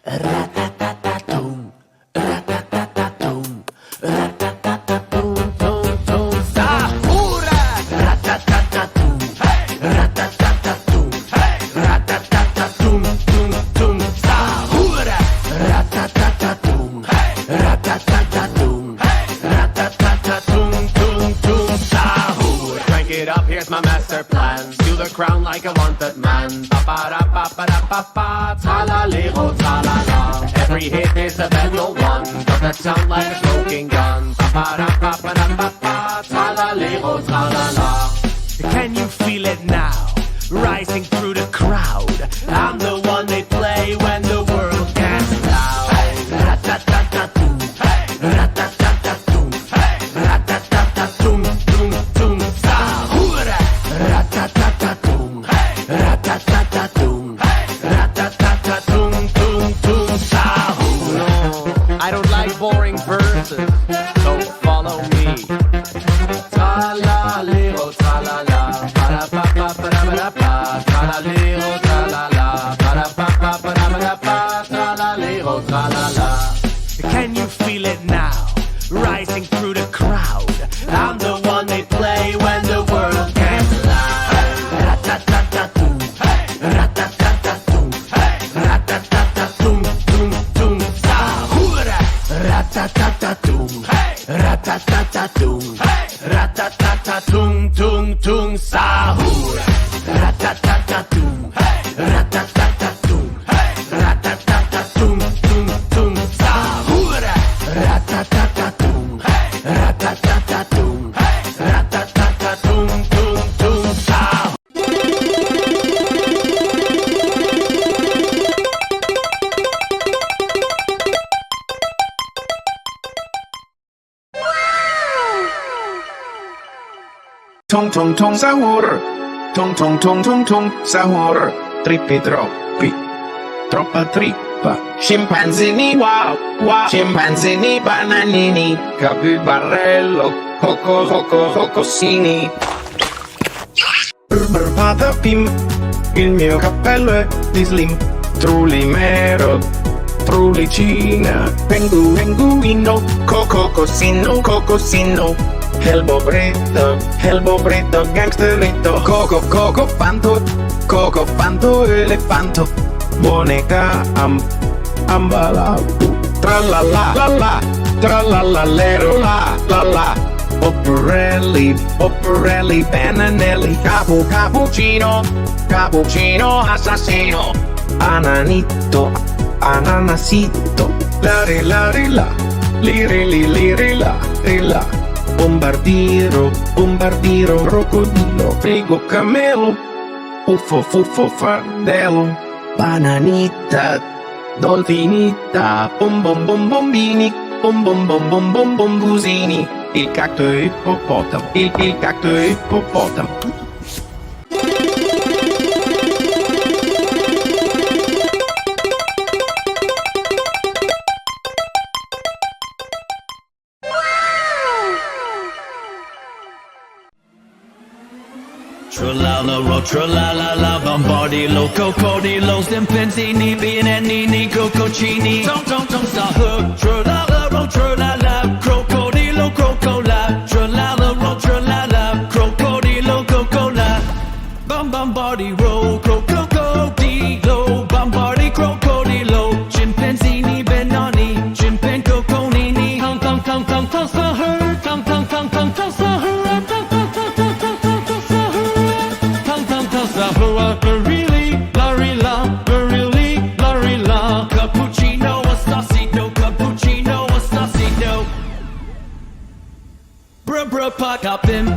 Ratatatung, ratatatung, ratatatung, tung, tung, sahur. Ratatatung, ratatatung, ratatatung, tung, tung, sahur. Ratatatung, ratatatung, ratatatung, tung, tung, sahur. Crank it up, here's my master plan. Steal the crown like a wanted man. Ba-ba-da-ba-ba-da-ba-ba, ta-la-li-ho, ta-la-la. Every hit is a manual one. Does that sound like a smoking gun? Ba-ba-da-ba-ba-da-ba-ba, ta-la-li-ho, ta-la-la. Can you feel it now? Rising through the crowd. I'm the one they play when the world gets loud. Rat-tat-tat-tat-toom, rat-tat-tat-tat-toom, rat-tat-tat-tat-toom, toom, toom, sahur. Rat-tat-tat-tat-toom, rat-tat-tat-tat-toom, rat-tat-tat-tat-toom, toom, toom, sahur. No, I don't like boring verses, so follow me. Ta-la-li-ho, ta-la-la, ba-da-ba-ba-ba-da-ba-da-ba, ta-la-li-ho, ta-la-la, ba-da-ba-ba-ba-da-ba-da-ba, ta-la-li-ho, ta-la-la. Can you feel it now? Rising through the crowd. I'm the one they play when the world gets loud. Rat-tat-tat-tat-toom, rat-tat-tat-tat-toom, rat-tat-tat-tat-toom, toom, toom, sahur. Rat-tat-tat-tat-toom, rat-tat-tat-tat-toom, rat-tat-tat-tat-toom, toom, toom, sahur. Rat-tat-tat-tat-toom, rat-tat-tat-tat-toom, rat-tat-tat-tat-toom, toom, toom, sahur. Rat-tat-tat-tat-toom, rat-tat-tat-tat-toom, rat-tat-tat-tat-toom, toom, toom, sahur. Tung Tung Tung Sahur, Tung Tung Tung Tung Tung Sahur, trippi troppi, troppa trippa. Scimpanzini wow, wow, scimpanzini bananini, capibarello, coco coco cocosini. Patapim, il mio cappello è di slim, trullimero, trullicina, penguino, cocosino, cocosino. Helbo bretto, gangsterito, coco fanto, elefanto, boneca, ambala, tralala, la la, tralala, lero, la la, Operelli, bananelli, cappuccino, assassino, ananito, ananasito, la, liri, Bombardiero, crocodilo, frigo, camelo, uffo, fardello, bananita, dolfinita, bombini, bombusini, il cacto è ippopotamo, il cacto è ippopotamo. Tra-la-la-ro-tra-la-la-la, bombardilo, cocodilo, stimpenzini, bienenini, cococini, Tung Tung Tung Sahur, tra-la-la-ro-tra-la-la, crocodilo, crocola, tra-la-la-ro-tra-la-la, crocodilo, cocola, bombardiro, crocodilo, bombardi, crocodilo, chimpanzini, benoni, chimpan, coconini, Tung Tung Tung Tung Tung Sahur, Tung Tung Tung Tung Tung Sahur. Pop up in